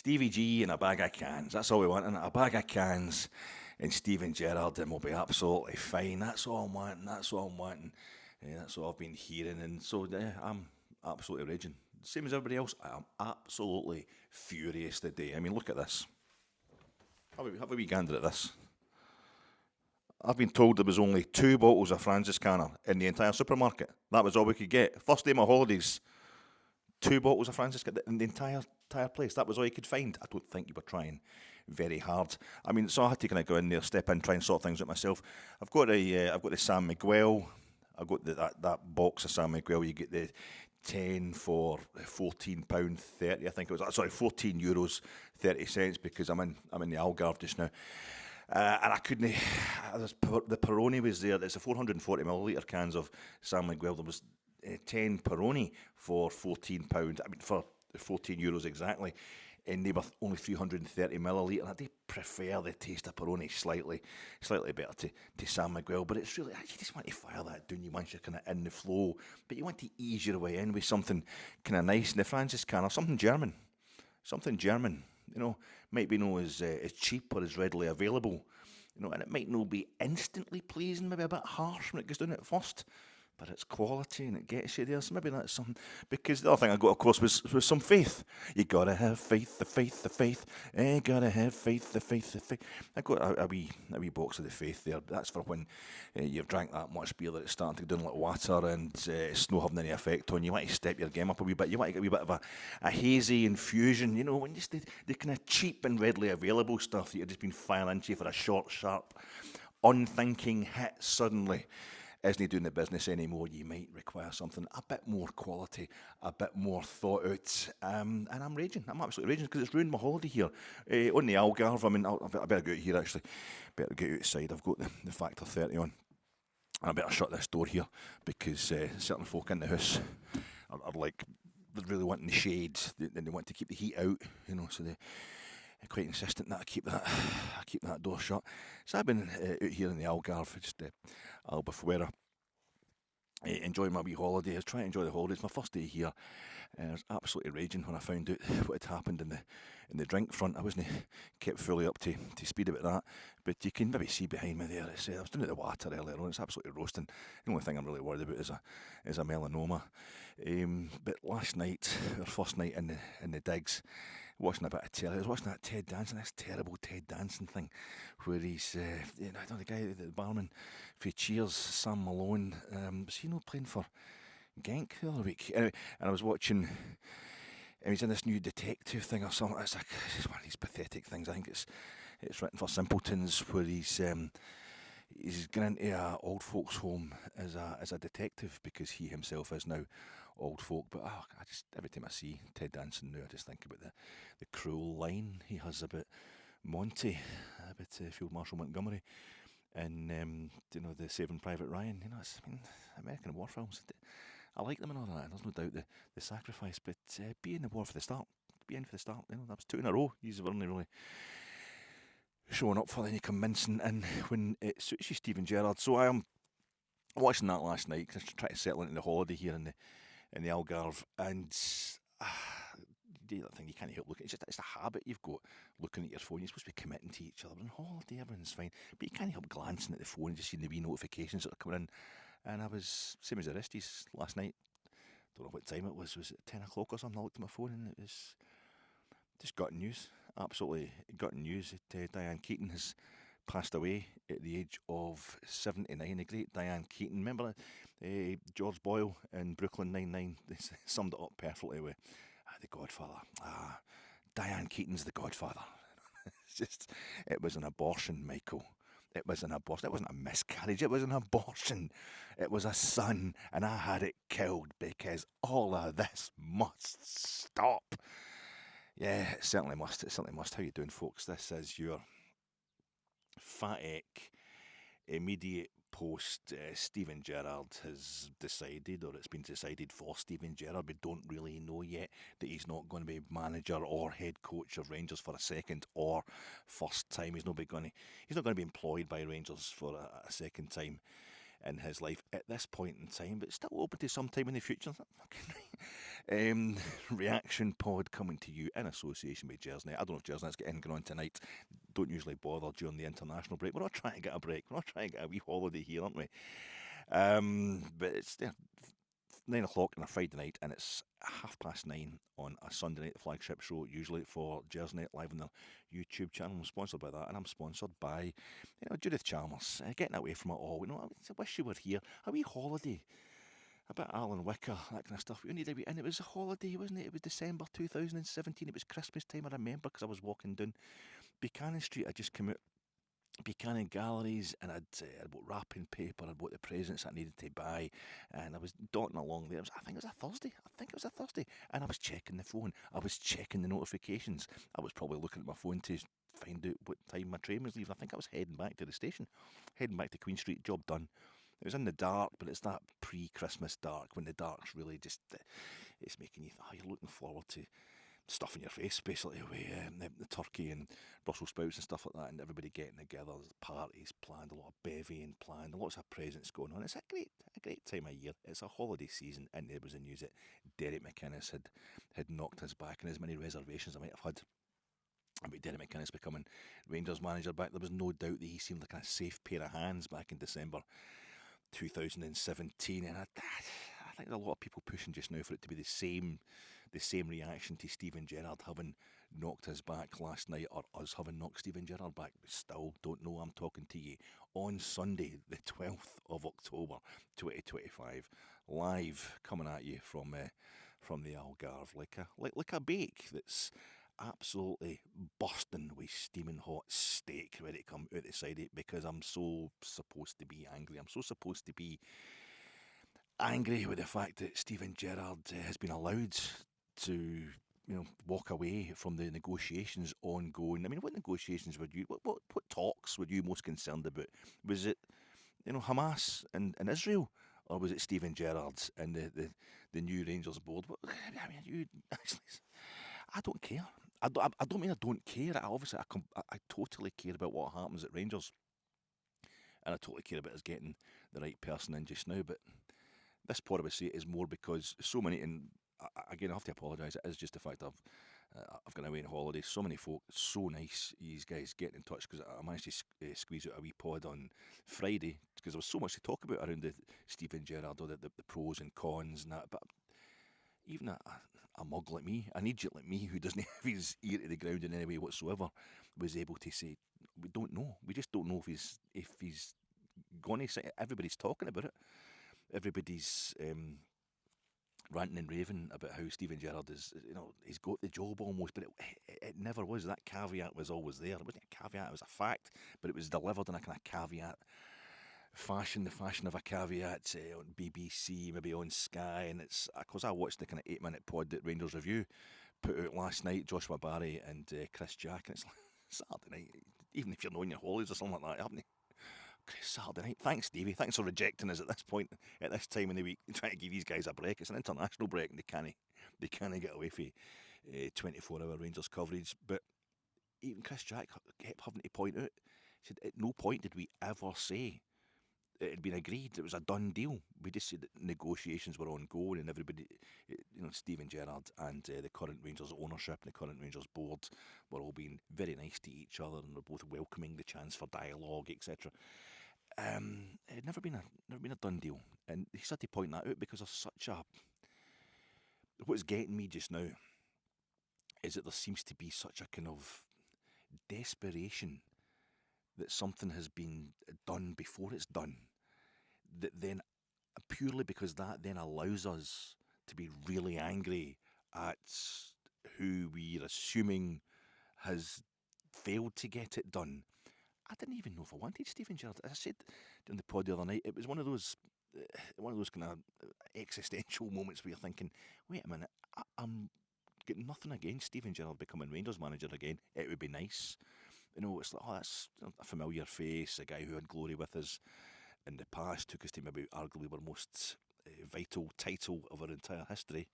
Stevie G and a bag of cans. That's all we want, and a bag of cans and Steven Gerrard, and we'll be absolutely fine. That's all I'm wanting. That's all I'm wanting. That's what I've been hearing, and so I'm absolutely raging. Same as everybody else, I am absolutely furious today. I mean, look at this. Have a wee gander at this. I've been told there was only 2 bottles of Francis Canner in the entire supermarket. That was all we could get. First day of my holidays, 2 bottles of Francis Canner in the entire place. That was all you could find. I don't think you were trying very hard. I mean, so I had to kind of go in there, step in, try and sort things out myself. I've got the San Miguel. I've got that box of San Miguel. You get the 10 for £14.30. I think it was. Sorry, €14.30 because I'm in the Algarve just now. And I couldn't. The Peroni was there. It's a 440 milliliter cans of San Miguel. There was 10 Peroni for £14. I mean, for €14 exactly, and they were only 330 milliliter. I do prefer the taste of Peroni slightly better to San Miguel. But it's really, you just want to fire that down. You once you're kind of in the flow, but you want to ease your way in with something kind of nice. And the Francis Canner, something German. Might be no as cheap or as readily available, and it might not be instantly pleasing, maybe a bit harsh when it goes down at first, but it's quality and it gets you there. So maybe that's something. Because the other thing I got, of course, was some faith. You gotta have faith, the faith. Gotta have faith, the faith. I got a wee box of the faith there. That's for when you've drank that much beer that it's starting to go down like water and it's not having any effect on you. You want to step your game up a wee bit. You want to get a wee bit of a hazy infusion. When just the kind of cheap and readily available stuff that you've just been firing into for a short, sharp, unthinking hit suddenly isn't doing the business anymore. You might require something a bit more quality, a bit more thought out. And I'm raging. I'm absolutely raging because it's ruined my holiday here on the Algarve. I mean, I better go out here actually. Better get outside. I've got the Factor 30 on. And I better shut this door here because certain folk in the house are like, they're really wanting the shade and they want to keep the heat out, so they're quite insistent that I keep that door shut. So I've been out here in the Algarve, just Albafuera, enjoying my wee holiday. I was trying to enjoy the holidays. My first day here, I was absolutely raging when I found out what had happened in the drink front. I wasn't kept fully up to speed about that, but you can maybe see behind me there. I was down at the water earlier on. It's absolutely roasting. The only thing I'm really worried about is a melanoma. But last night, our first night in the digs, watching a bit of telly. I was watching that Ted Danson, this terrible Ted Danson thing, where he's, the guy, the barman for Cheers, Sam Malone, was he not playing for Genk the other week? Anyway, and I was watching, and he's in this new detective thing or something. It's one of these pathetic things. I think it's written for simpletons, where he's going into a old folks' home as a detective because he himself is now old folk. But I just, every time I see Ted Danson now, I just think about the cruel line he has about Monty, about Field Marshal Montgomery, and the Saving Private Ryan. American war films. I like them and all that. There's no doubt the sacrifice, but be in the war for the start. Be in for the start. That was 2 in a row. He's only really showing up for, then you come mincing in when it suits you, Steven Gerrard. So I am watching that last night because I tried to settle into the holiday here in the Algarve, and you do that thing, you can't help looking. It's a habit you've got, looking at your phone. You're supposed to be committing to each other. On holiday, everything's fine, but you can't help glancing at the phone and just seeing the wee notifications that are coming in. And I was same as the resties last night. Don't know what time it was. Was it 10 o'clock or something? I looked at my phone and it was just gutting news. Absolutely gutting news that Diane Keaton has passed away at the age of 79. The great Diane Keaton. Remember George Boyle in Brooklyn Nine-Nine? They summed it up perfectly with The Godfather. Diane Keaton's The Godfather. It was an abortion, Michael. It was an abortion. It wasn't a miscarriage. It was an abortion. It was a son, and I had it killed because all of this must stop. Yeah, it certainly must. It certainly must. How you doing, folks? This is your Fat Eck immediate post. Steven Gerrard has decided, or it's been decided for Steven Gerrard. We don't really know yet that he's not going to be manager or head coach of Rangers for a second or first time. He's not going to be employed by Rangers for a second time. in his life at this point in time, but still open to some time in the future. Reaction pod coming to you in association with Jersey. I don't know if Jersey's got anything going on tonight. Don't usually bother during the international break. We're not trying to get a break. We're not trying to get a wee holiday here, aren't we? But it's 9 o'clock on a Friday night, and it's 9:30 on a Sunday night, the flagship show, usually for Jersey live on their YouTube channel. I'm sponsored by that, and I'm sponsored by Judith Chalmers. Getting away from it all. I wish you were here. A wee holiday. A bit Alan Wicker, that kind of stuff. We needed and it was a holiday, wasn't it? It was December 2017. It was Christmas time, I remember, because I was walking down Buchanan Street. I just come out Buchanan Galleries, and I'd bought wrapping paper, I'd bought the presents I needed to buy, and I was dotting along there. I think it was a Thursday, and I was checking the phone. I was checking the notifications. I was probably looking at my phone to find out what time my train was leaving. I think I was heading back to the station, heading back to Queen Street. Job done. It was in the dark, but it's that pre-Christmas dark when the dark's really just, it's making you, you're looking forward to stuff in your face, basically, with the turkey and Brussels sprouts and stuff like that, and everybody getting together. There's parties planned, a lot of bevying planned, lots of presents going on. It's a great time of year. It's a holiday season, and there was the news that Derek McInnes had knocked us back, and as many reservations I might have had about Derek McInnes becoming Rangers manager back, there was no doubt that he seemed like a safe pair of hands back in December 2017, and I think there's a lot of people pushing just now for it to be the same reaction to Steven Gerrard having knocked us back last night, or us having knocked Steven Gerrard back. We still don't know. I'm talking to you on Sunday, the 12th of October, 2025, live coming at you from the Algarve, like a bake that's absolutely bursting with steaming hot steak ready to come out the side of it, because I'm so supposed to be angry. I'm so supposed to be angry with the fact that Steven Gerrard has been allowed to walk away from the negotiations ongoing. I mean, what negotiations were you, what talks were you most concerned about? Was it Hamas and Israel, or was it Steven Gerrard and the new Rangers board? I mean, I don't care. I don't mean I don't care. I totally care about what happens at Rangers, and I totally care about us getting the right person in just now. But this pod, I would say, is more because so many, and again, I have to apologise. It is just the fact I've gone away on holiday. So many folk, so nice, these guys getting in touch, because I managed to squeeze out a wee pod on Friday, because there was so much to talk about around the Steven Gerrard, or the pros and cons and that. But even a mug like me, an idiot like me, who doesn't have his ear to the ground in any way whatsoever, was able to say, we don't know. We just don't know if he's going to say. Everybody's talking about it. Everybody's ranting and raving about how Steven Gerrard is, he's got the job almost, but it never was. That caveat was always there. It wasn't a caveat, it was a fact, but it was delivered in a kind of caveat fashion, the fashion of a caveat on BBC, maybe on Sky, and it's because I watched the kind of 8-minute pod that Rangers Review put out last night, Joshua Barry and Chris Jack, and it's like Saturday night, even if you're not on your holidays or something like that, haven't you? Saturday night. Thanks, Stevie. Thanks for rejecting us at this point, at this time in the week, trying to give these guys a break. It's an international break, and they can't get away from 24-hour Rangers coverage. But even Chris Jack kept having to point out, he said, at no point did we ever say it had been agreed. It was a done deal. We just said that negotiations were ongoing, and everybody, Steven Gerrard and the current Rangers ownership and the current Rangers board were all being very nice to each other, and were both welcoming the chance for dialogue, etc. It had never been a done deal, and he had to point that out, because there's such a. What's getting me just now is that there seems to be such a kind of desperation that something has been done before it's done, that then, purely because that then allows us to be really angry at who we're assuming has failed to get it done. I didn't even know if I wanted Steven Gerrard. As I said in the pod the other night, it was one of those kind of existential moments where you're thinking, wait a minute, I'm getting nothing against Steven Gerrard becoming Rangers manager again. It would be nice. It's like, that's a familiar face, a guy who had glory with us in the past, took us to maybe arguably our most vital title of our entire history.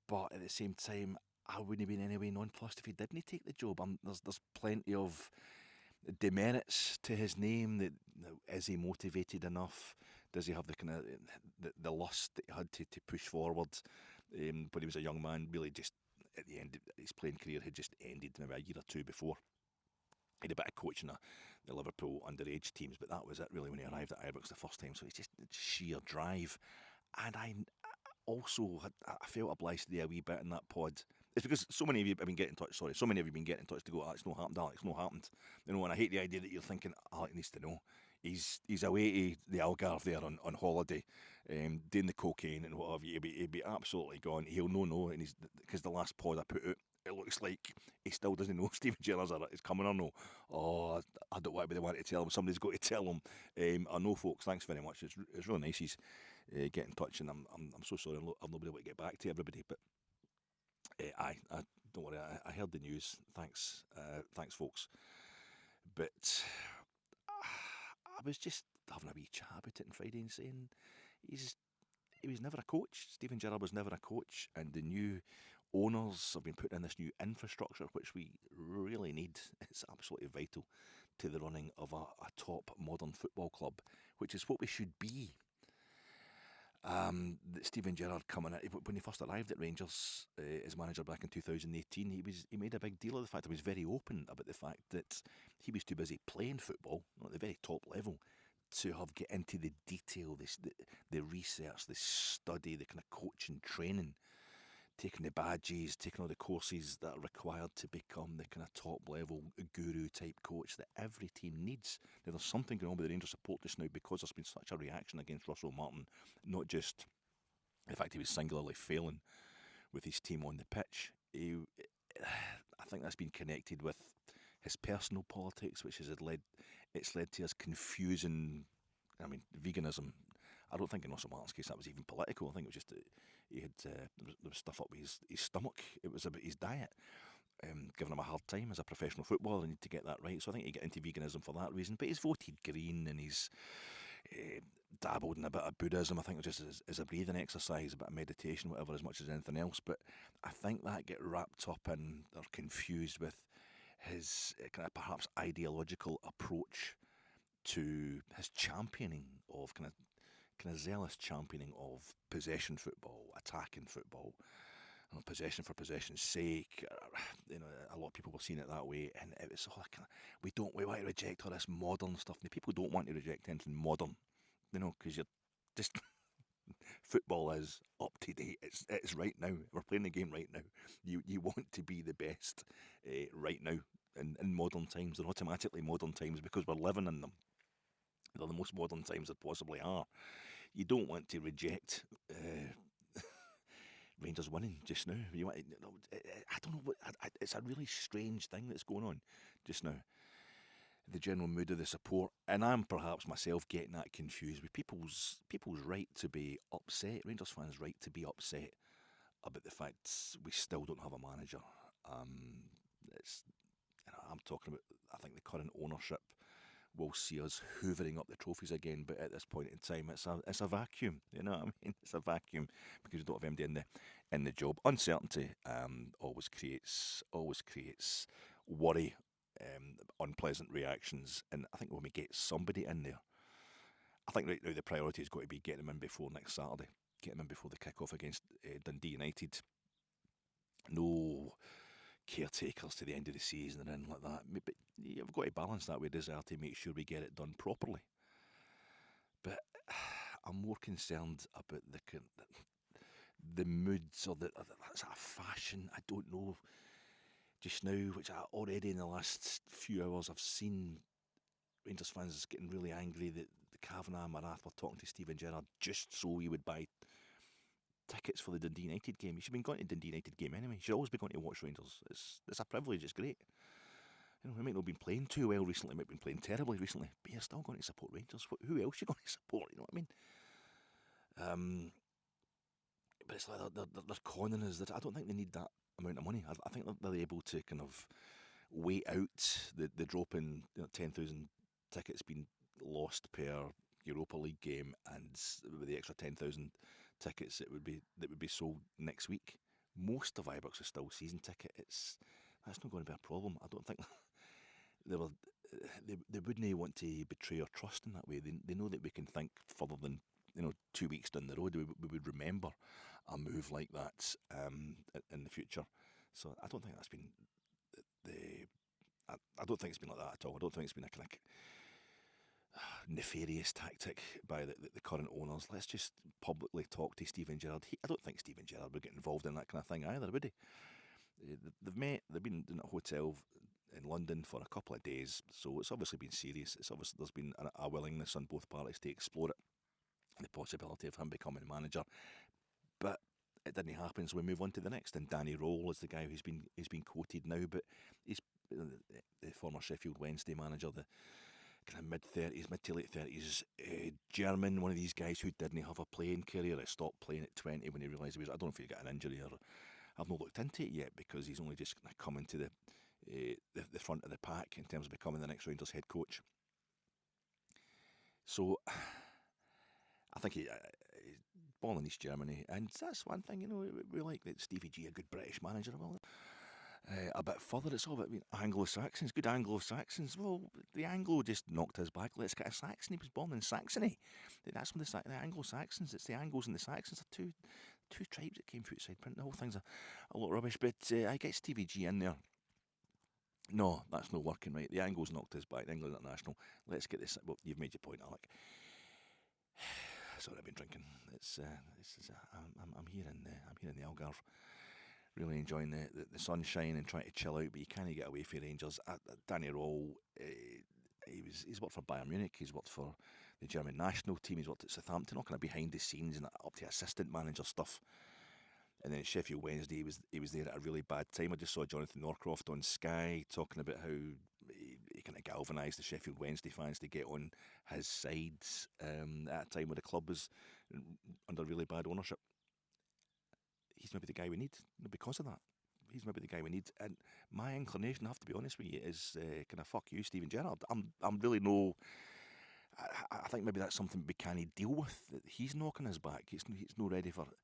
But at the same time, I wouldn't have been any way nonplussed if he didn't take the job. There's plenty of demerits to his name. That is he motivated enough? Does he have the kind of the lust that he had to push forward when he was a young man? Really, just at the end of his playing career had just ended maybe a year or two before. He had a bit of coaching the Liverpool underage teams, but that was it really when he arrived at Ibrox the first time. So it's just sheer drive, and I also I felt obliged to do a wee bit in that pod. It's because so many of you have been getting in touch. Sorry, so many of you have been getting in touch to go, it's not happened, Alex. It's not happened. And I hate the idea that you're thinking Alex needs to know. He's away to the Algarve there on holiday, doing the cocaine and what have you. He'll be absolutely gone. He'll know, and because the last pod I put out, it looks like he still doesn't know Stephen Gerrard is coming or no. Oh, I don't want to be the one to tell him. Somebody's got to tell him. I know, folks. Thanks very much. It's really nice he's get in touch, and I'm so sorry I've not been able to get back to everybody, but I don't worry. I heard the news. Thanks, folks. But I was just having a wee chat about it on Friday and saying he was never a coach. Stephen Gerrard was never a coach, and the new owners have been putting in this new infrastructure, which we really need. It's absolutely vital to the running of a top modern football club, which is what we should be. Stephen Gerrard coming in, when he first arrived at Rangers as manager back in 2018, he made a big deal of the fact, he was very open about the fact that he was too busy playing football at the very top level to have get into the detail, the research, the study, the kind of coaching training, taking the badges, taking all the courses that are required to become the kind of top level guru type coach that every team needs. Now, there's something going on with the Rangers support just now because there's been such a reaction against Russell Martin, not just the fact he was singularly failing with his team on the pitch. I think that's been connected with his personal politics, which has led to us confusing. I mean, veganism. I don't think in Russell Martin's case that was even political. I think it was just he had there was stuff up his stomach. It was about his diet. Giving him a hard time as a professional footballer, I need to get that right. So I think he got into veganism for that reason. But he's voted green and he's dabbled in a bit of Buddhism. I think it was just as a breathing exercise, a bit of meditation, whatever, as much as anything else. But I think that get wrapped up in or confused with his kind of perhaps ideological approach to his championing of kind of zealous championing of possession football, attacking football, possession for possession's sake. A lot of people were seeing it that way, and it was all kind of we want to reject all this modern stuff. And the people don't want to reject anything modern, because you're just football is up to date. It's right now. We're playing the game right now. You want to be the best right now in modern times. They're automatically modern times because we're living in them. They're the most modern times there possibly are. You don't want to reject Rangers winning just now. I don't know what. It's a really strange thing that's going on just now. The general mood of the support, and I'm perhaps myself getting that confused with people's right to be upset. Rangers fans' right to be upset about the fact we still don't have a manager. I'm talking about. I think the current ownership will see us hoovering up the trophies again, but at this point in time, it's a vacuum. You know what I mean? It's a vacuum because we don't have MD in the job. Uncertainty always creates worry, unpleasant reactions, and I think when we get somebody in there, I think right now the priority has got to be getting them in before next Saturday, getting them in before the kick-off against Dundee United. No caretakers to the end of the season and anything like that. But you've got to balance that with desire to make sure we get it done properly. But I'm more concerned about the moods or the sort of fashion. I don't know just now, which I already in the last few hours I've seen Rangers fans getting really angry that the Kavanagh and Marath were talking to Stephen Gerrard just so he would buy tickets for the Dundee United game. You should have been going to the Dundee United game anyway. You should always be going to watch Rangers. It's a privilege. It's great. We might not have been playing too well recently. Might have been playing terribly recently. But you're still going to support Rangers. Who else are you going to support? You know what I mean? But it's like they're conning us. I don't think they need that amount of money. I think they're able to kind of wait out the drop in 10,000 tickets being lost per Europa League game, and with the extra 10,000 tickets that would be sold next week. Most of Ibrox is still season ticket. That's not going to be a problem. I don't think there were they wouldn't want to betray our trust in that way. They know that we can think further than 2 weeks down the road. We would remember a move like that in the future. So I don't think that's been the. I don't think it's been like that at all. I don't think it's been a kind of nefarious tactic by the current owners. Let's just publicly talk to Steven Gerrard. I don't think Steven Gerrard would get involved in that kind of thing either, would he? They've met. They've been in a hotel in London for a couple of days, so it's obviously been serious. It's obviously there's been a willingness on both parties to explore it, the possibility of him becoming manager, but it didn't happen. So we move on to the next, and Danny Rowell is the guy who's been quoted now, but he's the former Sheffield Wednesday manager, the kind of mid-30s, mid to late 30s German, one of these guys who didn't have a playing career. He stopped playing at 20 when he realised he was. I don't know if he got an injury or. I've not looked into it yet because he's only just coming to the front of the pack in terms of becoming the next Rangers head coach. So I think he's born in East Germany, and that's one thing, we like that Stevie G, a good British manager. Well, a bit further, it's all about Anglo-Saxons, good Anglo-Saxons. Well, the Anglo just knocked his back. Let's get a Saxon. He was born in Saxony. That's when the Anglo-Saxons, it's the Anglos and the Saxons are two tribes that came through outside print. The whole thing's a lot of rubbish, but I get Stevie G in there. No, that's not working right. The Anglos knocked his back. The England International. Let's get this. Well, you've made your point, Alec. Sorry, I've been drinking. I'm here in the Algarve, really enjoying the sunshine and trying to chill out. But you can't get away from Rangers. Danny Rowell, he's worked for Bayern Munich. He's worked for the German national team. He's worked at Southampton, all kind of behind the scenes and up to assistant manager stuff. And then at Sheffield Wednesday, he was there at a really bad time. I just saw Jonathan Norcroft on Sky talking about how he kind of galvanised the Sheffield Wednesday fans to get on his sides at a time where the club was under really bad ownership. He's maybe the guy we need because of that. He's maybe the guy we need. And my inclination, I have to be honest with you, is kind of fuck you, Steven Gerrard. I'm really no. I think maybe that's something we can't deal with. He's knocking his back. He's not ready for it.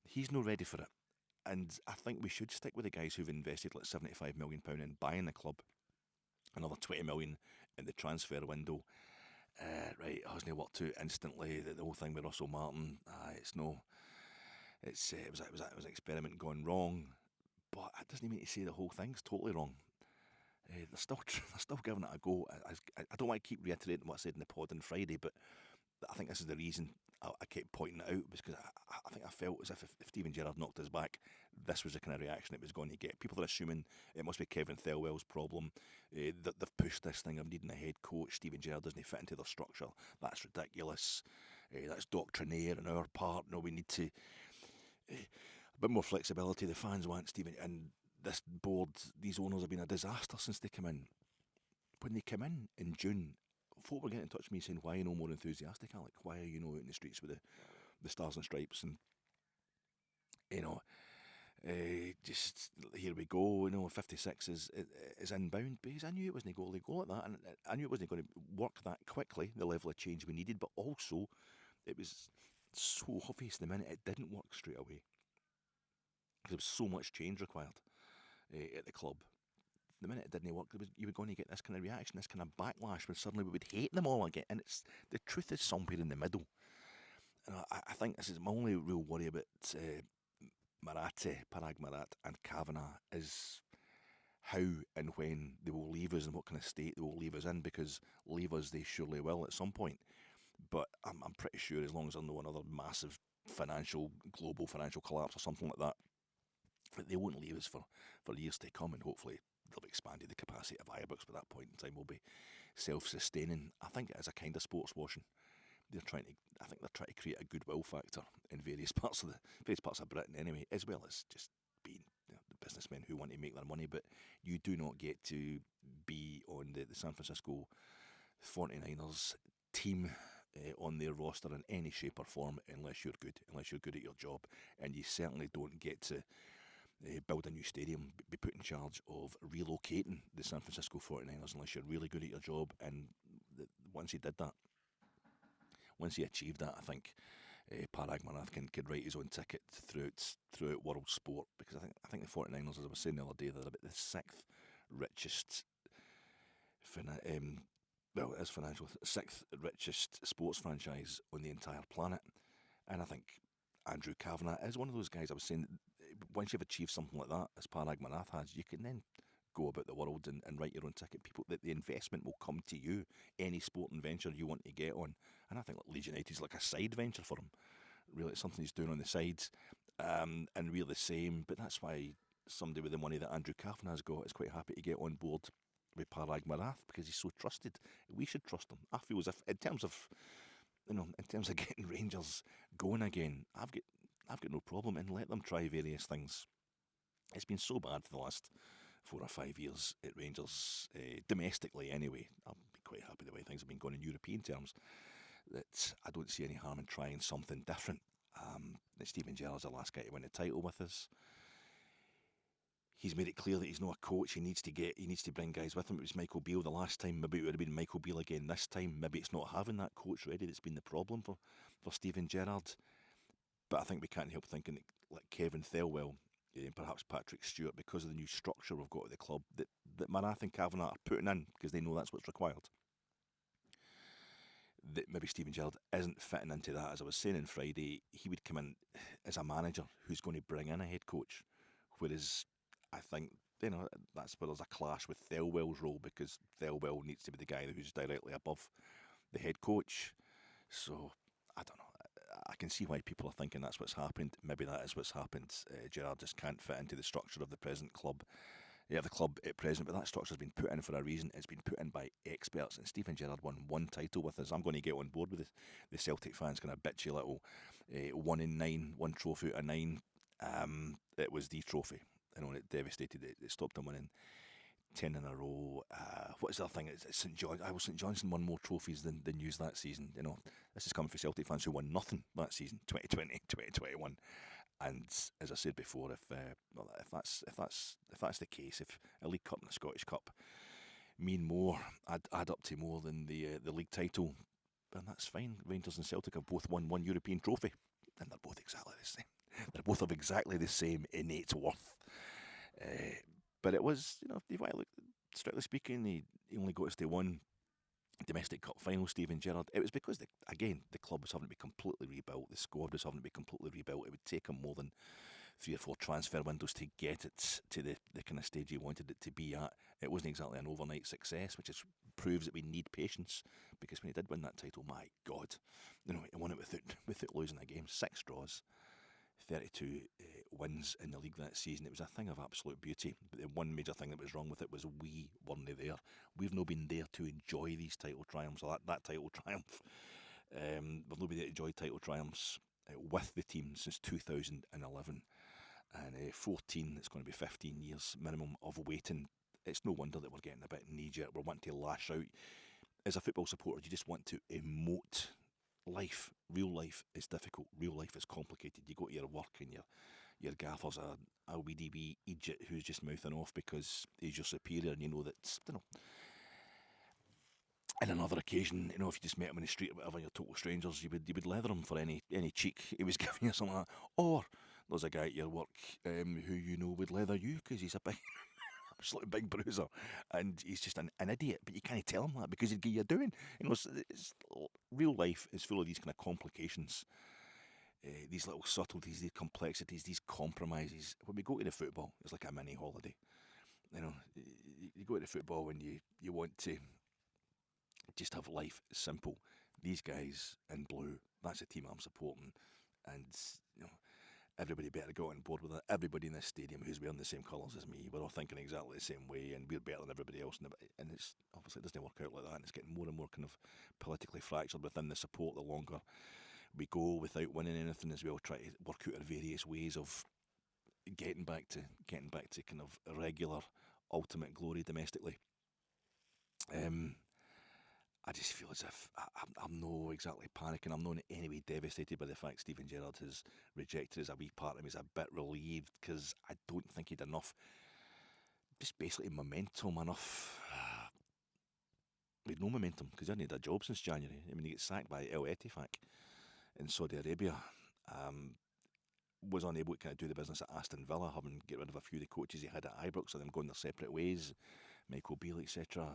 He's not ready for it. And I think we should stick with the guys who've invested like £75 million in buying the club, another 20 million in the transfer window. Right, it hasn't worked out instantly. The whole thing with Russell Martin, it was an experiment gone wrong. But that doesn't mean to say the whole thing's totally wrong. They're still giving it a go. I don't want to keep reiterating what I said in the pod on Friday, but I think this is the reason I kept pointing it out, because I think I felt as if Steven Gerrard knocked his back, this was the kind of reaction it was going to get. People are assuming it must be Kevin Thelwell's problem, that they've pushed this thing of needing a head coach. Steven Gerrard doesn't fit into their structure. That's ridiculous. That's doctrinaire on our part. No, we need to a bit more flexibility. The fans want Steven, and this board, these owners have been a disaster since they came in. When they came in June, folk were getting in touch with me saying, why are you no more enthusiastic, Alec? Why are you out in the streets with the stars and stripes? And, just here we go, 56 is inbound. Because I knew it wasn't going to go like that, and I knew it wasn't going to work that quickly, the level of change we needed, but also it was so obvious the minute it didn't work straight away. There was so much change required at the club. The minute it didn't work, you were going to get this kind of reaction, this kind of backlash, where suddenly we would hate them all again. And the truth is somewhere in the middle. And I think this is my only real worry about Parag Marat and Kavanagh is how and when they will leave us and what kind of state they will leave us in, because leave us they surely will at some point. But I'm pretty sure as long as there's no another massive global financial collapse or something like that they won't leave us for years to come, and hopefully they've expanded the capacity of Ibrox by that point in time. We'll be self-sustaining. I think it is a kind of sports washing. I think they're trying to create a goodwill factor in various parts of Britain anyway, as well as just being the businessmen who want to make their money. But you do not get to be on the San Francisco 49ers team on their roster in any shape or form unless you're good at your job, and you certainly don't get to build a new stadium, be put in charge of relocating the San Francisco 49ers unless you're really good at your job. And once he did that, once he achieved that, I think Parag Marath could write his own ticket throughout world sport, because I think the 49ers, as I was saying the other day, they're about the 6th richest well, it is financial, sixth richest sports franchise on the entire planet. And I think Andrew Kavanagh is one of those guys. I was saying, once you've achieved something like that, as Parag Manath has, you can then go about the world and write your own ticket. People, that the investment will come to you, any sporting venture you want to get on. And I think like Leeds United is like a side venture for him. Really, it's something he's doing on the sides, and we're the same. But that's why somebody with the money that Andrew Kavanagh's got is quite happy to get on board with Parag Marath, because he's so trusted. We should trust him. I feel as if, in terms of getting Rangers going again, I've got no problem, and let them try various things. It's been so bad for the last 4 or 5 years at Rangers, domestically anyway. I'm quite happy the way things have been going in European terms, that I don't see any harm in trying something different. That Stephen Gerrard's the last guy to win a title with us. He's made it clear that he's not a coach. He needs to bring guys with him. It was Michael Beale the last time. Maybe it would have been Michael Beale again this time. Maybe it's not having that coach ready that's been the problem for Stephen Gerrard. But I think we can't help thinking that, like Kevin Thelwell, and perhaps Patrick Stewart, because of the new structure we've got at the club, that Marath and Kavanagh are putting in, because they know that's what's required, that maybe Stephen Gerrard isn't fitting into that. As I was saying on Friday, he would come in as a manager who's going to bring in a head coach, whereas I think, that's where there's a clash with Thelwell's role, because Thelwell needs to be the guy who's directly above the head coach. So, I don't know. I can see why people are thinking that's what's happened. Maybe that is what's happened. Gerrard just can't fit into the structure of the present club. Yeah, the club at present, but that structure's been put in for a reason. It's been put in by experts, and Stephen Gerrard won one title with us. I'm going to get on board with the Celtic fans, kind of bitchy little 1 in 9, one trophy out of 9. It was the trophy. It devastated. It stopped them winning 10 in a row. What is the other thing? It's St John's. St Johnstone won more trophies than News that season. This is coming from Celtic fans who won nothing that season, 2020, 2021. And as I said before, if that's the case, if a League Cup and a Scottish Cup mean more, add up to more than the league title, then that's fine. Rangers and Celtic have both won one European trophy, and they're both exactly the same. They're both of exactly the same innate worth. But it was, if you look, strictly speaking, he only got us to one domestic cup final, Stephen Gerrard. It was because, the club was having to be completely rebuilt. The squad was having to be completely rebuilt. It would take him more than 3 or 4 transfer windows to get it to the kind of stage he wanted it to be at. It wasn't exactly an overnight success, which just proves that we need patience, because when he did win that title, my God, he won it without losing a game. 6 draws, 32 wins in the league that season. It was a thing of absolute beauty. But the one major thing that was wrong with it was we weren't there. We've not been there to enjoy these title triumphs, or that title triumph. We've not been there to enjoy title triumphs with the team since 2011. And 14, it's going to be 15 years minimum of waiting. It's no wonder that we're getting a bit knee-jerk. We're wanting to lash out. As a football supporter, you just want to emote. Real life is difficult. Real life is complicated. You go to your work and your gaffer's a wee idiot who's just mouthing off because he's your superior, and you know that, in another occasion, if you just met him in the street or whatever, you're total strangers, you would leather him for any cheek he was giving you, something like that. Or there's a guy at your work who would leather you because he's a big absolute big bruiser, and he's just an idiot, but you can't tell him that because he'd get you doing. Real life is full of these kind of complications, these little subtleties, these complexities, these compromises. When we go to the football, it's like a mini holiday. You go to the football when you want to just have life simple. These guys in blue, that's the team I'm supporting, and everybody better go on board with it. Everybody in this stadium who's wearing the same colours as me, we're all thinking exactly the same way, and we're better than everybody else. And it's obviously it doesn't work out like that, and it's getting more and more kind of politically fractured within the support the longer we go without winning anything, as we all try to work out our various ways of getting back to kind of regular ultimate glory domestically. I just feel as if I'm not exactly panicking. I'm not in any way devastated by the fact Stephen Gerrard has rejected us. A wee part of me is a bit relieved, because I don't think he'd enough, just basically momentum enough. We'd no momentum because he hadn't had a job since January. I mean, he gets sacked by El Ettifaq in Saudi Arabia. Was unable to kind of do the business at Aston Villa, having get rid of a few of the coaches he had at Ibrox, so them going their separate ways. Michael Beale, etc.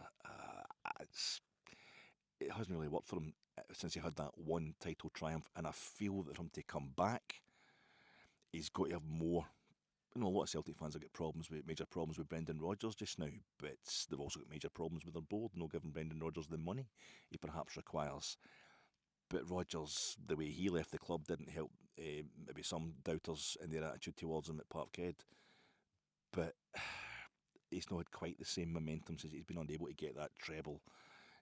it hasn't really worked for him since he had that one title triumph, and I feel that for him to come back, he's got to have more. A lot of Celtic fans have got major problems with Brendan Rodgers just now, but they've also got major problems with their board, not giving Brendan Rodgers the money he perhaps requires. But Rodgers, the way he left the club, didn't help maybe some doubters in their attitude towards him at Parkhead. But he's not had quite the same momentum since he's been unable to get that treble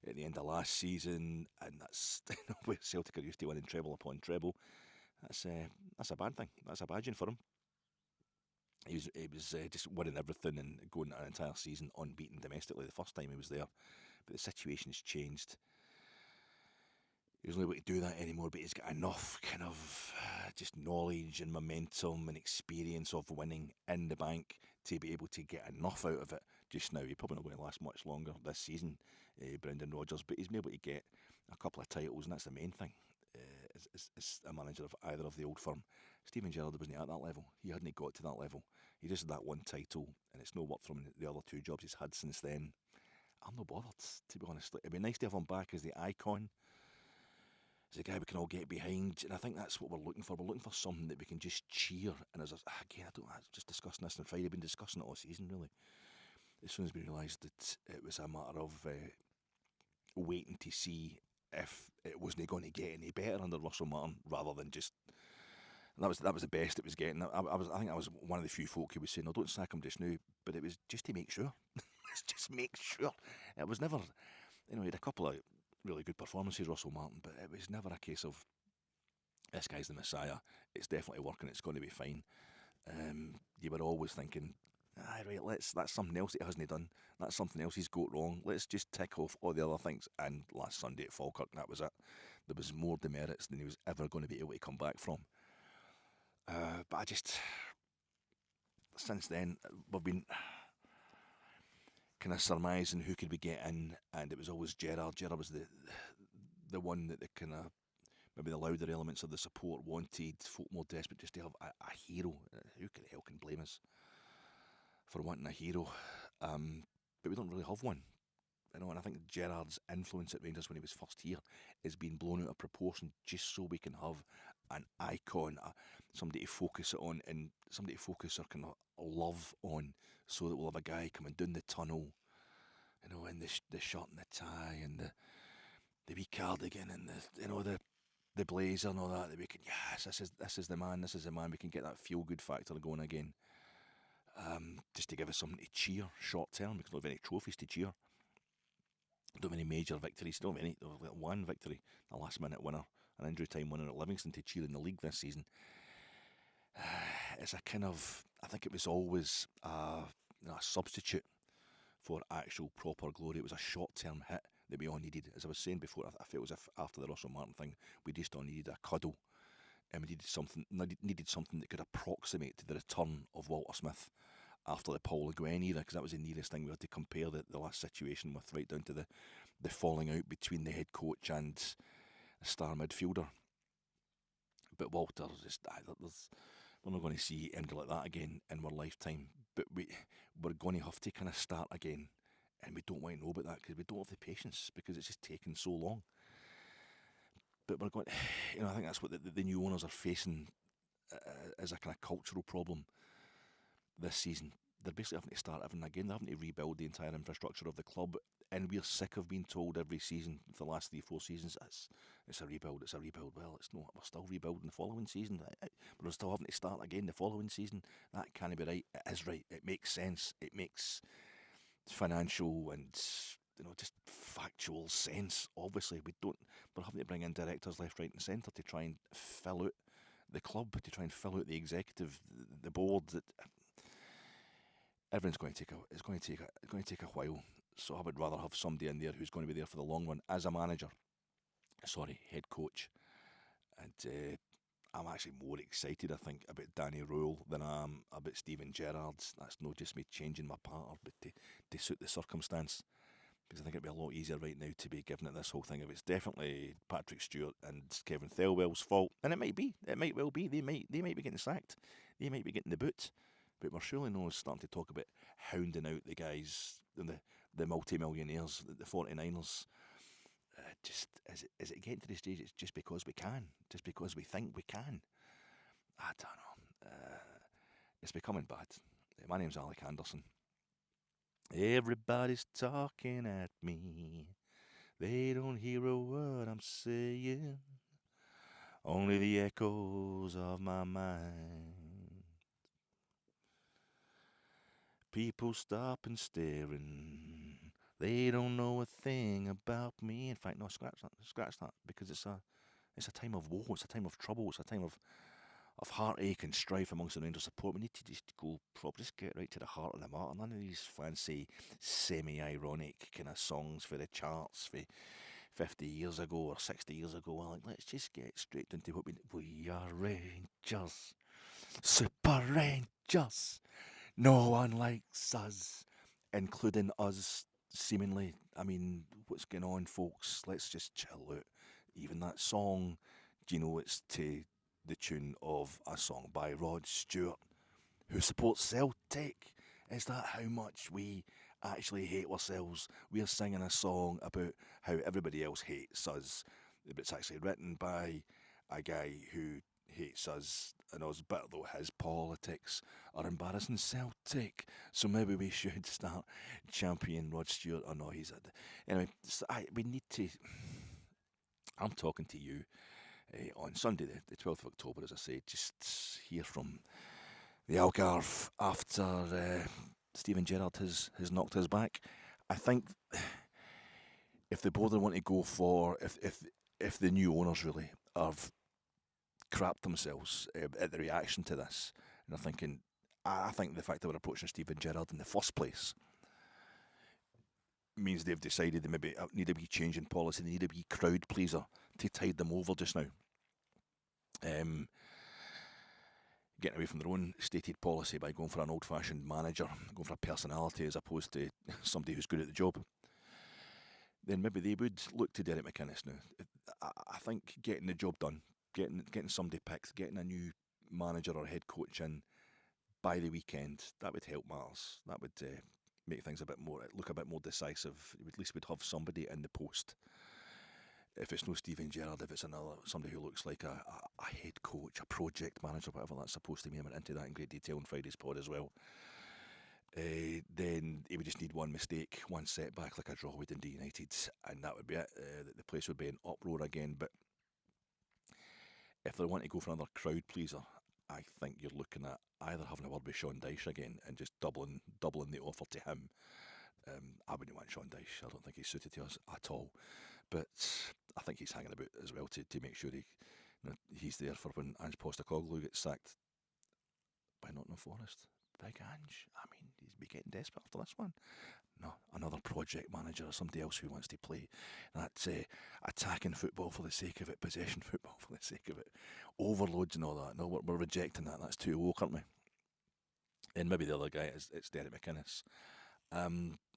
at the end of last season, and that's where Celtic are used to winning treble upon treble. That's a bad thing. That's a badging for him. He was just winning everything and going an entire season unbeaten domestically the first time he was there. But the situation's changed. He wasn't able to do that anymore, but he's got enough kind of just knowledge and momentum and experience of winning in the bank to be able to get enough out of it just now. He's probably not going to last much longer this season, Brendan Rodgers, but he's been able to get a couple of titles, and that's the main thing. As a manager of either of the old firm. Steven Gerrard wasn't at that level. He hadn't got to that level. He just had that one title, and it's no worked for him in the other two jobs he's had since then. I'm not bothered, to be honest. It'd be nice to have him back as the icon, as a guy we can all get behind, and I think that's what we're looking for. We're looking for something that we can just cheer. And as again, I was just discussing this on Friday. I've been discussing it all season, really. As soon as we realised that it was a matter of waiting to see if it wasn't going to get any better under Russell Martin, rather than just. And that was the best it was getting. I think I was one of the few folk who was saying, "No, don't sack him just now," but it was just to make sure. It's just make sure. It was never, he had a couple of really good performances, Russell Martin, but it was never a case of this guy's the Messiah. It's definitely working. It's going to be fine. You were always thinking, right, that's something else that he hasn't done. That's something else he's got wrong. Let's just tick off all the other things. And last Sunday at Falkirk, that was it. There was more demerits than he was ever going to be able to come back from. But I just, since then, we've been kind of surmising who could we get in, and it was always Gerrard. Gerrard was the one that the kind of, maybe the louder elements of the support wanted, folk more desperate just to have a hero. Who the hell can blame us for wanting a hero? But we don't really have one. And I think Gerrard's influence at Rangers when he was first here is being blown out of proportion just so we can have an icon, somebody to focus it on, and somebody to focus our kind of love on, so that we'll have a guy coming down the tunnel, in the shirt and the tie and the wee cardigan and the blazer and all that we can, yes, this is the man, we can get that feel good factor going again. Just to give us something to cheer short term, because we don't have any trophies to cheer. Don't have any major victories. Don't have any. One victory, a last minute winner, an injury time winner at Livingston to cheer in the league this season. It's a kind of, I think it was always a substitute for actual proper glory. It was a short term hit that we all needed. As I was saying before, I felt as if after the Russell Martin thing, we just all needed a cuddle, and we needed something that could approximate to the return of Walter Smith after the Paul Le Guen era, because that was the nearest thing we had to compare the last situation with, right down to the falling out between the head coach and the star midfielder. But Walter, we're not going to see anything like that again in our lifetime. But we're going to have to kind of start again, and we don't want to know about that because we don't have the patience, because it's just taken so long. But we're going, I think that's what the new owners are facing as a kind of cultural problem this season. They're basically having to start everything again. They're having to rebuild the entire infrastructure of the club, and we're sick of being told every season for the last 3-4 seasons it's a rebuild. Well, it's not. We're still rebuilding the following season. We're still having to start again the following season. That can't be right. It is right. It makes sense. It makes financial and just factual sense. Obviously, we're having to bring in directors left, right, and centre to try and fill out the club, to try and fill out the executive, the board. That everything's going to take a while. So I would rather have somebody in there who's going to be there for the long run as a manager. Head coach. And I'm actually more excited, I think, about Danny Rule than I am about Steven Gerrard. That's not just me changing my partner, but to suit the circumstance. Because I think it'd be a lot easier right now to be giving it this whole thing. If it's definitely Patrick Stewart and Kevin Thelwell's fault, and it might well be, they might be getting sacked, they might be getting the boot, but we're surely not starting to talk about hounding out the guys, and the multi-millionaires, the 49ers. Just is it getting to the stage? It's just because we can, just because we think we can. I don't know. It's becoming bad. My name's Alec Anderson. Everybody's talking at me. They don't hear a word I'm saying. Only the echoes of my mind. People stop and staring. They don't know a thing about me. In fact, no, scratch that, because it's a time of woe. It's a time of trouble. It's a time of heartache and strife amongst the Rangers support. We need to just just get right to the heart of the matter. None of these fancy, semi-ironic kind of songs for the charts for 50 years ago or 60 years ago. Like, let's just get straight into what we are. Rangers, Super Rangers. No one likes us, including us, seemingly. I mean, what's going on, folks? Let's just chill out. Even that song, do you know it's to the tune of a song by Rod Stewart, who supports Celtic? Is that how much we actually hate ourselves? We are singing a song about how everybody else hates us, but it's actually written by a guy who hates us and us, but though his politics are embarrassing Celtic. So maybe we should start championing Rod Stewart. Oh no, anyway. We need to. I'm talking to you on Sunday, the 12th of October, as I say, just hear from the Algarve after Steven Gerrard has knocked us back. I think if the board want to go for, if the new owners really have crapped themselves at the reaction to this, and I think the fact that we're approaching Steven Gerrard in the first place means they've decided they maybe need a wee change in policy, they need a wee crowd pleaser to tide them over just now. Getting away from their own stated policy by going for an old-fashioned manager, going for a personality as opposed to somebody who's good at the job, then maybe they would look to Derek McInnes now. I think getting the job done, getting somebody picked, getting a new manager or head coach in by the weekend, that would help matters. That would make things look a bit more decisive. At least we'd have somebody in the post. If it's no Steven Gerrard, if it's somebody who looks like a head coach, a project manager, whatever that's supposed to mean, I went into that in great detail on Friday's pod as well. Then he would just need one mistake, one setback, like a draw with Dundee United, and that would be it. The place would be in uproar again. But if they want to go for another crowd pleaser, I think you're looking at either having a word with Sean Dyche again and just doubling the offer to him. I wouldn't want Sean Dyche. I don't think he's suited to us at all. But I think he's hanging about as well to make sure he's there for when Ange Postecoglou gets sacked by Nottingham Forest. Big Ange. I mean, he's be getting desperate after this one. No, another project manager or somebody else who wants to play that attacking football for the sake of it, possession football for the sake of it, overloads and all that. No, we're rejecting that. That's too woke, aren't we? And maybe the other guy it's Derek McInnes.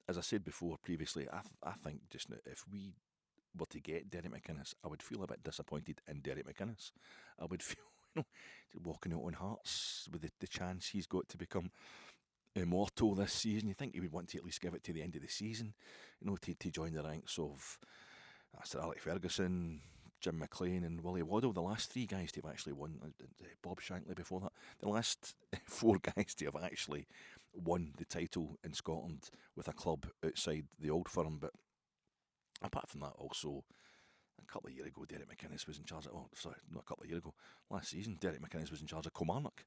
As I said previously, I think just now, if we were to get Derek McInnes, I would feel a bit disappointed in Derek McInnes. I would feel, walking out on Hearts with the chance he's got to become immortal this season. You think he would want to at least give it to the end of the season, to join the ranks of Sir Alec Ferguson, Jim McLean and Willie Waddle, the last three guys to have actually won, Bob Shankly before that, the last four guys to have actually won the title in Scotland with a club outside the old firm. But apart from that, also, a couple of years ago, Derek McInnes was in charge of, not a couple of years ago, last season, Derek McInnes was in charge of Kilmarnock.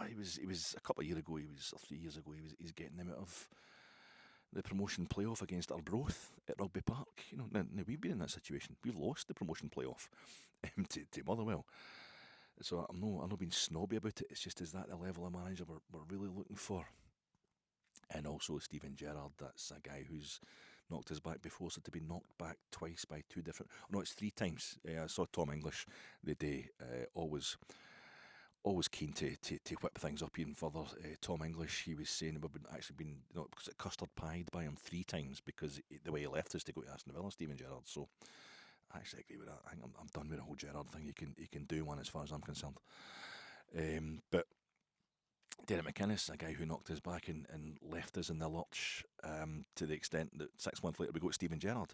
He was a couple of years ago, or 3 years ago, he's getting them out of the promotion playoff against Arbroath at Rugby Park. Now we've been in that situation. We've lost the promotion playoff to Motherwell. So I'm not being snobby about it. It's just, is that the level of manager we're really looking for? And also Steven Gerrard, that's a guy who's knocked us back before, so to be knocked back twice by two different... No, it's three times. I saw Tom English the day, always keen to whip things up even further. Tom English, he was saying we've actually been custard pied by him three times because the way he left us to go to Aston Villa, Steven Gerrard. So I actually agree with that. I think I'm done with the whole Gerrard thing. He can do one as far as I'm concerned. But Derek McInnes, a guy who knocked us back and left us in the lurch, to the extent that 6 months later we got Steven Gerrard,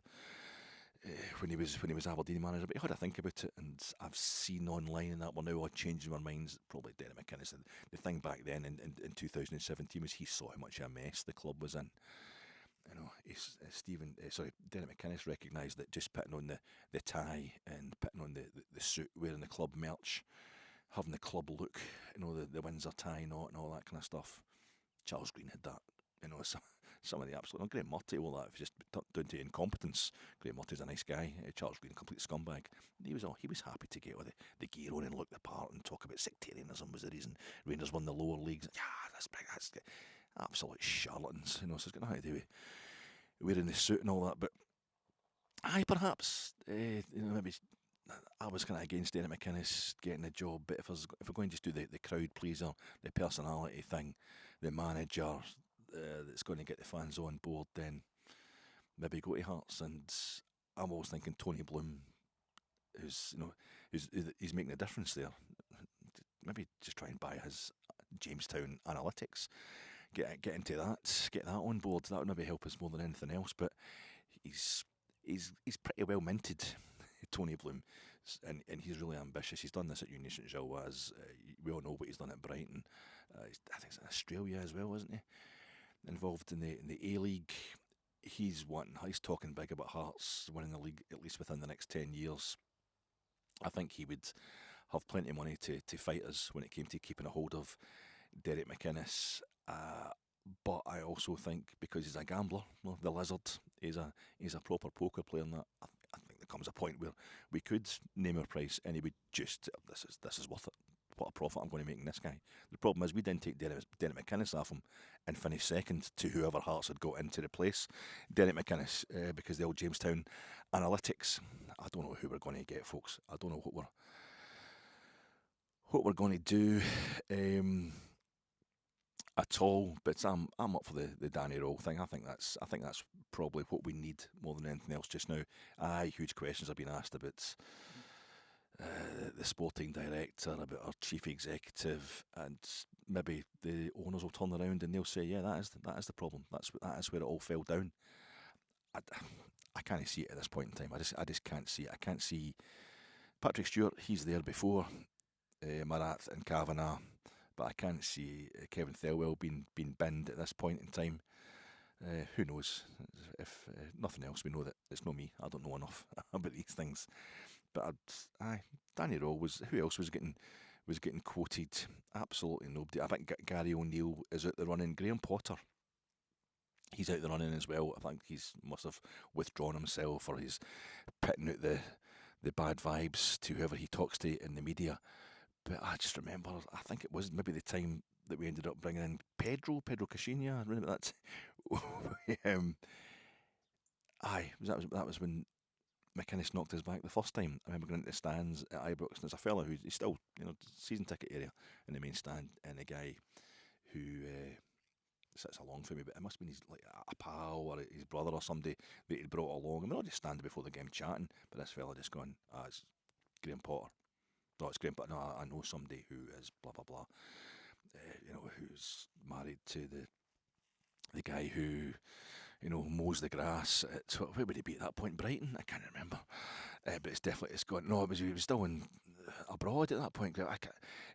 when he was Aberdeen manager. But you had to think about it, and I've seen online and that we're now all changing our minds. Probably Derek McInnes. The thing back then in 2017 was he saw how much of a mess the club was in. Derek McInnes recognised that just putting on the tie and putting on the suit, wearing the club merch, having the club look, the Windsor tie knot and all that kind of stuff. Charles Green had that. Some of the absolute. Graham Murty, all that, just down to incompetence. Graham Murty's a nice guy. Charles Green, a complete scumbag. He was happy to get all the gear on and look the part and talk about sectarianism was the reason Rangers won the lower leagues. Yeah, that's absolute charlatans. So it's got nothing to do with wearing the suit and all that. But perhaps maybe I was kind of against Derek McInnes getting the job. But if we're going to just do the crowd pleaser, the personality thing, the manager that's going to get the fans on board, then maybe go to Hearts. And I'm always thinking Tony Bloom, who's making a difference there. Maybe just try and buy his Jamestown analytics, get into that, get that on board. That would maybe help us more than anything else. But he's pretty well minted, Tony Bloom, and he's really ambitious. He's done this at Union St Gilloise. We all know what he's done at Brighton. I think it's in Australia as well, isn't he? Involved in the A-League. He's talking big about Hearts winning the league at least within the next 10 years. I think he would have plenty of money to fight us when it came to keeping a hold of Derek McInnes. But I also think, because he's a gambler, the Lizard, he's a proper poker player, and that I think there comes a point where we could name our price and he would just, this is worth it. What a profit I'm going to make in this guy. The problem is we didn't take Derek McInnes off him and finish second to whoever Hearts had got in to replace Derek McInnes, because the old Jamestown analytics. I don't know who we're going to get, folks. I don't know what we're going to do at all. But I'm up for the Danny Roll thing. I think that's probably what we need more than anything else just now. Huge questions have been asked about the sporting director, about our chief executive, and maybe the owners will turn around and they'll say, yeah, that is the problem. That is where it all fell down. I can't see it at this point in time. I just can't see it. I can't see Patrick Stewart. He's there before Marat and Kavanagh, but I can't see Kevin Thelwell being binned at this point in time. Who knows? If nothing else, we know that it's not me. I don't know enough about these things. But Danny Rowe who else was getting quoted? Absolutely nobody. I think Gary O'Neill is out the running. Graham Potter, he's out the running as well. I think he's must have withdrawn himself, or he's pitting out the bad vibes to whoever he talks to in the media. But I just remember, I think it was maybe the time that we ended up bringing in Pedro Caixinha. I remember that. That was when McInnes knocked us back the first time. I remember going into the stands at Ibrox, and there's a fella who's still, season ticket area in the main stand, and a guy who sits along for me, but it must have been his a pal or his brother or somebody that he'd brought along. And we're all just standing before the game chatting, but this fella just going, it's Graham Potter. No, it's Graham Potter. No, I know somebody who is blah blah blah. Who's married to the guy who mows the grass at, where would he be at that point? Brighton? I can't remember. But it's gone. No, he was still in abroad at that point.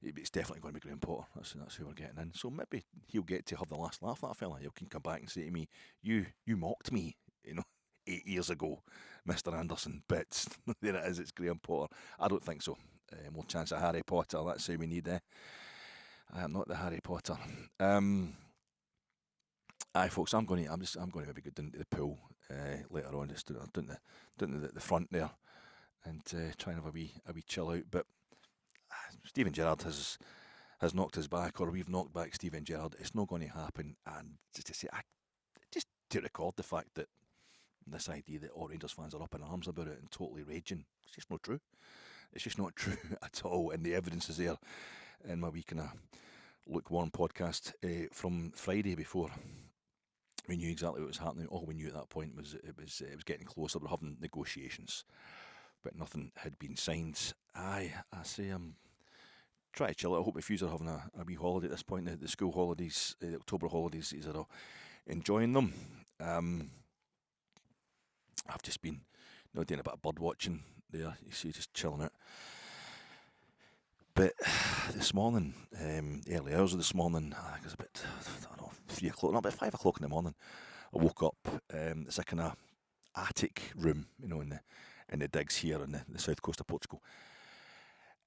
It's definitely going to be Graham Potter. That's who we're getting in. So maybe he'll get to have the last laugh, that fella. He can come back and say to me, you mocked me, 8 years ago, Mr. Anderson. But there it is, it's Graham Potter. I don't think so. More chance at Harry Potter. That's who we need. I am not the Harry Potter. Aye, folks, I'm going to maybe go down to the pool later on, just down the front there, and try and have a wee chill out. But Steven Gerrard has knocked us back, or we've knocked back Steven Gerrard. It's not going to happen. And just to record the fact that this idea that all Rangers fans are up in arms about it and totally raging, it's just not true. It's just not true at all, and the evidence is there in my wee kind of lukewarm podcast from Friday before we knew exactly what was happening. All we knew at that point was it was getting closer. We're having negotiations, but nothing had been signed. I say I'm try to chill out. I hope if you are having a wee holiday at this point, the school holidays, the October holidays, you are all enjoying them. I've just been doing a bit of bird watching there. You see, just chilling out. But this morning, early hours of this morning, I think it was about, I don't know, 3 o'clock, not about 5 o'clock in the morning. I woke up. It's a kind of attic room, in the digs here on the south coast of Portugal.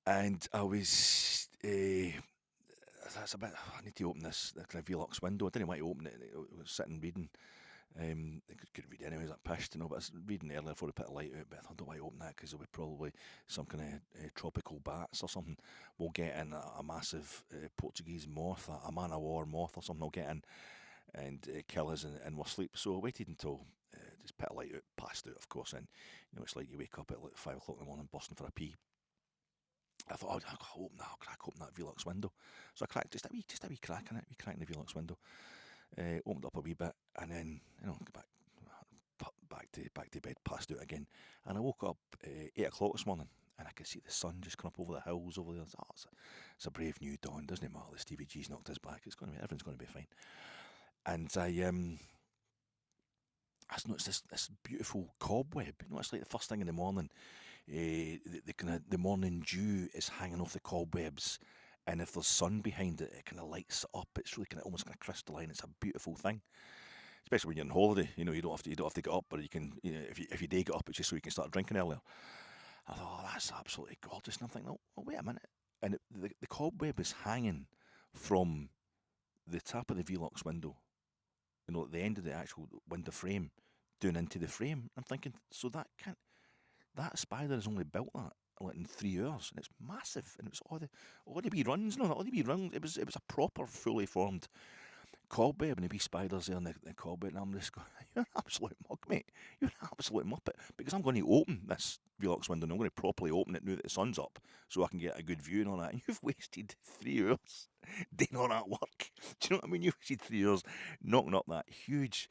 And I was, that's a bit, I need to open this the kind of Velux window. I didn't want to open it. I was sitting reading. I couldn't read anyway, I was pissed, but I was reading earlier before I put a light out, but I thought, I don't want to open that because there'll be probably some kind of tropical bats or something. We'll get in a massive Portuguese moth, a man of war moth or something, will get in and kill us and we'll sleep. So I waited until, just put a light out, passed out, of course, and it's like you wake up at like 5 o'clock in the morning, busting for a pee. I thought, I'll crack open that Velux window. So I cracked just a wee crack in it, wee crack in the Velux window. Opened up a wee bit, and then back to bed, passed out again. And I woke up 8 o'clock this morning, and I could see the sun just come up over the hills over there. It's a brave new dawn, doesn't it matter that Stevie G's knocked us back? Everything's going to be fine. And I noticed this beautiful cobweb. It's like the first thing in the morning. The morning dew is hanging off the cobwebs. And if there's sun behind it, it kind of lights it up. It's really almost kind of crystalline. It's a beautiful thing, especially when you're on holiday. You don't have to get up, but you can. If you do get up, it's just so you can start drinking earlier. I thought, that's absolutely gorgeous. And I'm thinking, oh wait a minute. And the cobweb is hanging from the top of the Velux window. At the end of the actual window frame, down into the frame. I'm thinking, so that spider has only built that in 3 hours, and it's massive, and it's all the wee runs, it was a proper fully formed cobweb, and the wee spiders there in the cobweb, and I'm just going, you're an absolute mug, mate, you're an absolute muppet, because I'm going to open this Velux window, and I'm going to properly open it now that the sun's up, so I can get a good view and all that, and you've wasted 3 hours doing all that work. Do you know what I mean? You've wasted 3 hours knocking up that huge,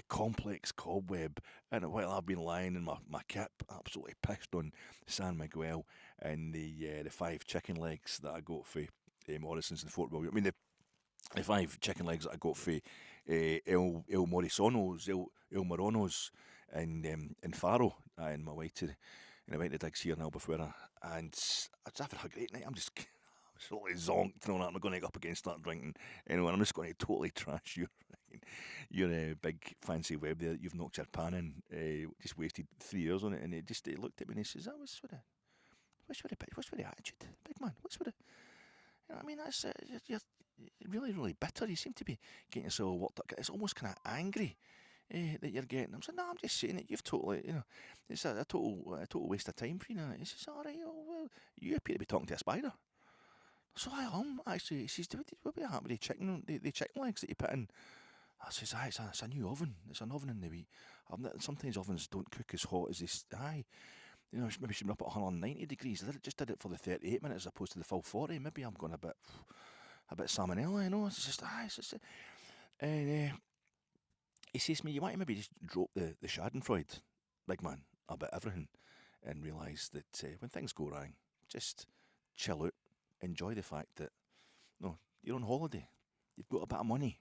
complex cobweb, and while I've been lying in my kip, absolutely pissed on San Miguel, and the 5 chicken legs that I got for Morrison's in Fort William. I mean, the 5 chicken legs that I got for El Morisonos, El Moronos, and Faro, and my way to I went to digs here in Albufeira, and I just having a great night. I'm absolutely zonked and all that. I'm going to go up again and start drinking, and I'm just going to totally trash your big fancy web there that you've knocked your pan in. Just wasted 3 years on it, and it looked at me and he says, what's with the attitude, big man? What's with it? You know what I mean? That's you're really, really bitter. You seem to be getting yourself worked up. It's almost kind of angry that you're getting. I'm saying, no, I'm just saying that you've totally, it's a total waste of time for you now. He says, all right, well, you appear to be talking to a spider. So I am, actually. He says, what about that with the chicken legs that you put in? I says, it's a new oven. It's an oven in the wee. Sometimes ovens don't cook as hot as this. Maybe should be up at 190 degrees. I just did it for the 38 minutes as opposed to the full 40. Maybe I'm going a bit salmonella, It's just, and he says to me, you might maybe just drop the schadenfreude, big man, about everything, and realise that when things go wrong, just chill out, enjoy the fact that, you're on holiday, you've got a bit of money,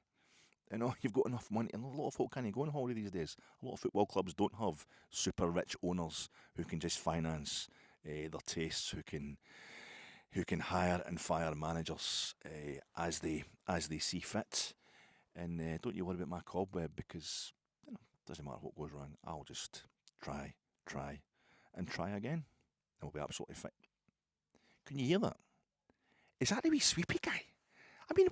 you've got enough money, and a lot of folk can't go on holiday these days. A lot of football clubs don't have super rich owners who can just finance their tastes, who can hire and fire managers as they see fit. And don't you worry about my cobweb, because it doesn't matter what goes wrong. I'll just try, and try again, and we'll be absolutely fine. Can you hear that? Is that the wee sweepy guy? I mean,